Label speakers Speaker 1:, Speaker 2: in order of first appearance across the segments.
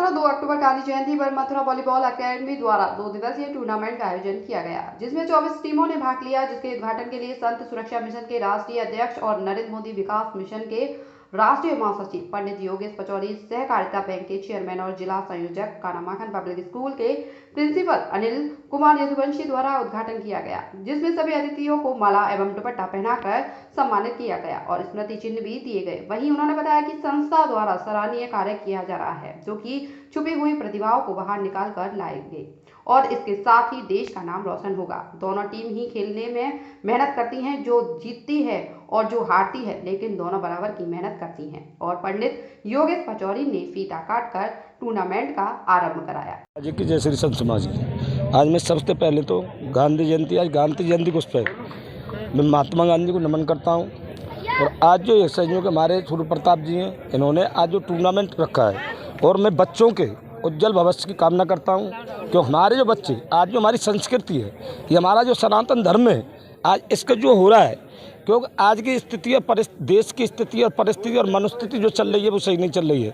Speaker 1: द्वारा 2 अक्टूबर गांधी जयंती पर Mathura volleyball academy द्वारा 2 दिवसीय टूर्नामेंट का आयोजन किया गया, जिसमें 24 टीमों ने भाग लिया। जिसके उद्घाटन के लिए संत सुरक्षा मिशन के राष्ट्रीय अध्यक्ष और नरेंद्र मोदी विकास मिशन के राष्ट्रीय महासचिव पंडित योगेश पचौरी, सहकारिता बैंक के चेयरमैन और जिला संयोजक कानामाखन पब्लिक स्कूल के प्रिंसिपल अनिल कुमार यदुवंशी द्वारा उद्घाटन किया गया, जिसमें सभी अतिथियों को माला एवं दुपट्टा पहनाकर सम्मानित किया गया और स्मृति चिन्ह भी दिए गए। वहीं उन्होंने बताया कि संस्था द्वारा सराहनीय कार्य किया जा रहा है, जो कि छुपी हुई प्रतिभाओं को बाहर निकाल कर लाएंगे और इसके साथ ही देश का नाम रोशन होगा। दोनों टीम ही खेलने में मेहनत करती हैं, जो जीतती है और जो हारती है, लेकिन दोनों बराबर की मेहनत करती हैं। और पंडित योगेश पचौरी ने फीता काटकर टूर्नामेंट का आरंभ कराया।
Speaker 2: आज की जय श्री संत समाज की आज मैं सबसे पहले तो गांधी जयंती को उस पर मैं महात्मा गांधी को नमन करता हूं। और आज जो ये संयोग हमारे सूर्य प्रताप जी हैं, इन्होंने आज जो टूर्नामेंट रखा है, और मैं बच्चों के उज्जवल भविष्य की कामना करता हूं, क्योंकि हमारे जो बच्चे आज जो हमारी संस्कृति है, ये हमारा जो सनातन धर्म है, आज इसका जो हो रहा है, क्योंकि आज की स्थिति और देश की स्थिति और परिस्थिति और मनुस्थिति जो चल रही है वो सही नहीं चल रही है।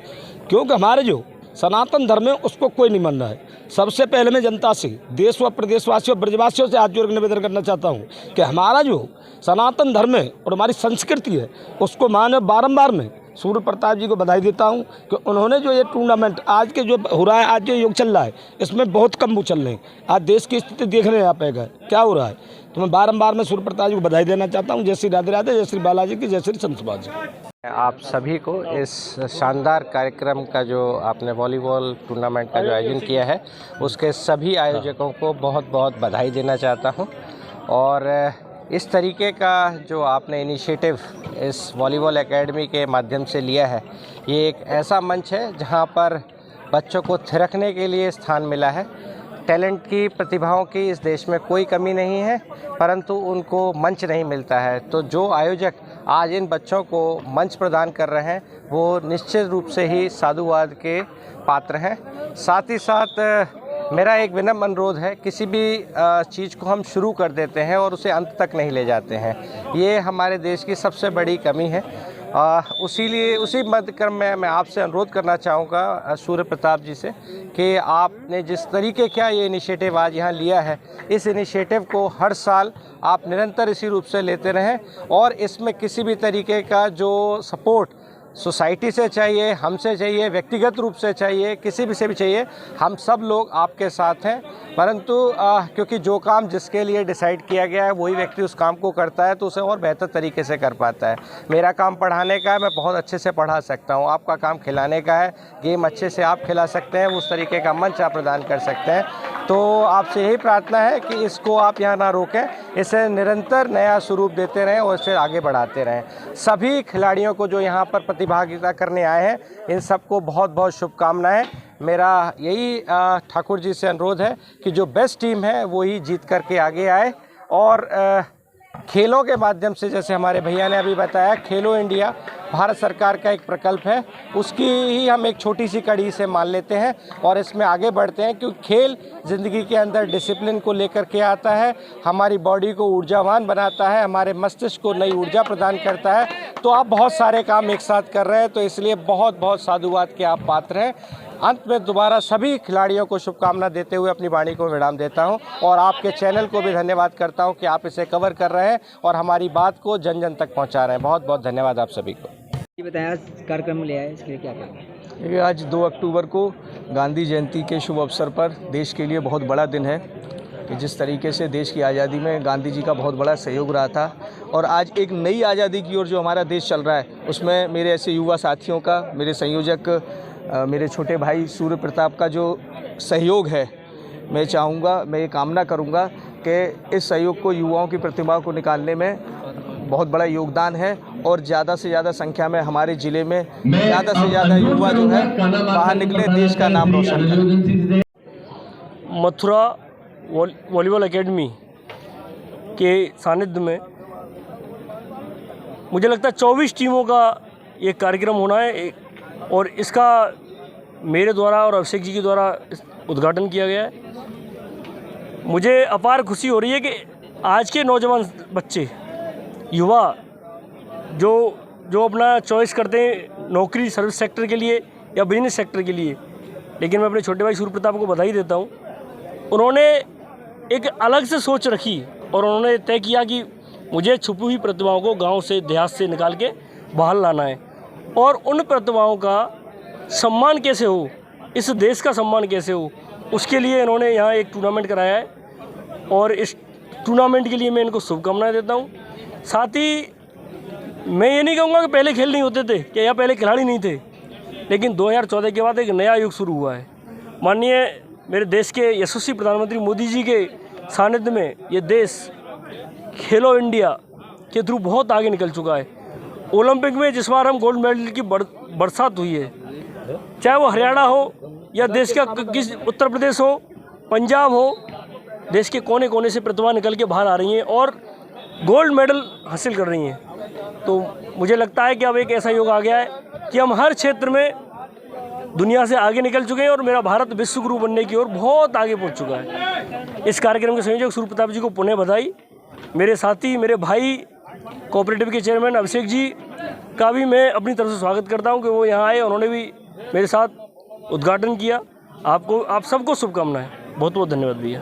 Speaker 2: क्योंकि हमारे जो सनातन धर्म है उसको कोई नहीं मान रहा है। सबसे पहले मैं जनता से, देश व प्रदेशवासियों ब्रजवासियों से हाथ जोड़ के निवेदन करना चाहता हूँ कि हमारा जो सनातन धर्म है और हमारी संस्कृति है उसको माने। बारंबार मैं सूर्य प्रताप जी को बधाई देता हूं कि उन्होंने जो ये टूर्नामेंट आज के जो हो रहा है, आज जो योग चल रहा है, इसमें बहुत कम वो चल रहे हैं। आज देश की स्थिति देखने यहाँ पे क्या हो रहा है, तो मैं बारंबार मैं सूर्य प्रताप जी को बधाई देना चाहता हूं। जय श्री राधे राधे, जय श्री बालाजी की, जय श्री संत समाज।
Speaker 3: आप सभी को इस शानदार कार्यक्रम का जो आपने वॉलीबॉल टूर्नामेंट का जो आयोजन किया है, उसके सभी आयोजकों को बहुत बहुत बधाई देना चाहता हूँ। और इस तरीके का जो आपने इनिशिएटिव इस वॉलीबॉल एकेडमी के माध्यम से लिया है, ये एक ऐसा मंच है जहां पर बच्चों को थिरकने के लिए स्थान मिला है। टैलेंट की, प्रतिभाओं की इस देश में कोई कमी नहीं है, परंतु उनको मंच नहीं मिलता है। तो जो आयोजक आज इन बच्चों को मंच प्रदान कर रहे हैं, वो निश्चित रूप से ही साधुवाद के पात्र हैं। साथ ही साथ मेरा एक विनम्र अनुरोध है, किसी भी चीज़ को हम शुरू कर देते हैं और उसे अंत तक नहीं ले जाते हैं, ये हमारे देश की सबसे बड़ी कमी है। उसी मध्यक्रम में मैं आपसे अनुरोध करना चाहूँगा सूर्य प्रताप जी से कि आपने जिस तरीके का ये इनिशिएटिव आज यहाँ लिया है, इस इनिशिएटिव को हर साल आप निरंतर इसी रूप से लेते रहें। और इसमें किसी भी तरीके का जो सपोर्ट सोसाइटी से चाहिए, हमसे चाहिए, व्यक्तिगत रूप से चाहिए, किसी भी से भी चाहिए, हम सब लोग आपके साथ हैं। परंतु क्योंकि जो काम जिसके लिए डिसाइड किया गया है वही व्यक्ति उस काम को करता है, तो उसे और बेहतर तरीके से कर पाता है। मेरा काम पढ़ाने का है, मैं बहुत अच्छे से पढ़ा सकता हूँ। आपका काम खिलाने का है, गेम अच्छे से आप खिला सकते हैं, उस तरीके का मंच आप प्रदान कर सकते हैं। तो आपसे यही प्रार्थना है कि इसको आप यहाँ ना रोकें, इसे निरंतर नया स्वरूप देते रहें और इसे आगे बढ़ाते रहें। सभी खिलाड़ियों को जो यहाँ पर प्रतिभागिता करने आए हैं, इन सबको बहुत बहुत शुभकामनाएं। मेरा यही ठाकुर जी से अनुरोध है कि जो बेस्ट टीम है वो ही जीत करके आगे आए। और खेलों के माध्यम से, जैसे हमारे भैया ने अभी बताया, खेलो इंडिया भारत सरकार का एक प्रकल्प है, उसकी ही हम एक छोटी सी कड़ी से मान लेते हैं और इसमें आगे बढ़ते हैं। क्योंकि खेल ज़िंदगी के अंदर डिसिप्लिन को लेकर के आता है, हमारी बॉडी को ऊर्जावान बनाता है, हमारे मस्तिष्क को नई ऊर्जा प्रदान करता है। तो आप बहुत सारे काम एक साथ कर रहे हैं, तो इसलिए बहुत बहुत साधुवाद के आप पात्र हैं। अंत में दोबारा सभी खिलाड़ियों को शुभकामना देते हुए अपनी वाणी को विराम देता हूं और आपके चैनल को भी धन्यवाद करता हूं कि आप इसे कवर कर रहे हैं और हमारी बात को जन जन तक पहुंचा रहे हैं। बहुत बहुत धन्यवाद आप सभी को।
Speaker 4: ये बताया कार्यक्रम लिया है, इसके लिए क्या करेंगे?
Speaker 2: देखिए, आज 2 अक्टूबर को गांधी जयंती के शुभ अवसर पर देश के लिए बहुत बड़ा दिन है कि जिस तरीके से देश की आज़ादी में गांधी जी का बहुत बड़ा सहयोग रहा था, और आज एक नई आज़ादी की ओर जो हमारा देश चल रहा है, उसमें मेरे ऐसे युवा साथियों का, मेरे संयोजक, मेरे छोटे भाई सूर्य प्रताप का जो सहयोग है, मैं चाहूँगा, मैं ये कामना करूँगा कि इस सहयोग को, युवाओं की प्रतिभा को निकालने में बहुत बड़ा योगदान है और ज़्यादा से ज़्यादा संख्या में हमारे ज़िले में ज़्यादा से ज़्यादा युवा जो है बाहर निकले, देश का नाम रोशन करें।
Speaker 5: मथुरा वॉलीबॉल एकेडमी के सानिध्य में मुझे लगता है 24 टीमों का ये कार्यक्रम होना है और इसका मेरे द्वारा और अभिषेक जी के द्वारा उद्घाटन किया गया है। मुझे अपार खुशी हो रही है कि आज के नौजवान बच्चे, युवा जो अपना चॉइस करते हैं नौकरी सर्विस सेक्टर के लिए या बिजनेस सेक्टर के लिए, लेकिन मैं अपने छोटे भाई सूर्य प्रताप को बधाई देता हूँ। उन्होंने एक अलग से सोच रखी और उन्होंने तय किया कि मुझे छुपी हुई प्रतिभाओं को गांव से देहात से निकाल के बाहर लाना है और उन प्रतिभाओं का सम्मान कैसे हो, इस देश का सम्मान कैसे हो, उसके लिए इन्होंने यहाँ एक टूर्नामेंट कराया है और इस टूर्नामेंट के लिए मैं इनको शुभकामनाएं देता हूँ। साथ ही मैं ये नहीं कहूँगा कि पहले खेल नहीं होते थे, कि यहाँ पहले खिलाड़ी नहीं थे, लेकिन 2014 के बाद एक नया युग शुरू हुआ है। माननीय मेरे देश के यशस्वी प्रधानमंत्री मोदी जी के सानिध्य में ये देश खेलो इंडिया के थ्रू बहुत आगे निकल चुका है। ओलंपिक में जिस बार हम गोल्ड मेडल की बरसात हुई है, चाहे वो हरियाणा हो या देश का किस उत्तर प्रदेश हो, पंजाब हो, देश के कोने कोने से प्रतिभा निकल के बाहर आ रही हैं और गोल्ड मेडल हासिल कर रही हैं। तो मुझे लगता है कि अब एक ऐसा युग आ गया है कि हम हर क्षेत्र में दुनिया से आगे निकल चुके हैं और मेरा भारत विश्व गुरु बनने की ओर बहुत आगे पहुंच चुका है। इस कार्यक्रम के संयोजक सूर्य प्रताप जी को पुनः बधाई। मेरे साथी, मेरे भाई कोऑपरेटिव के चेयरमैन अभिषेक जी का भी मैं अपनी तरफ से स्वागत करता हूं कि वो यहाँ आए, उन्होंने भी मेरे साथ उद्घाटन किया। आप सबको शुभकामनाएं। बहुत बहुत धन्यवाद भैया।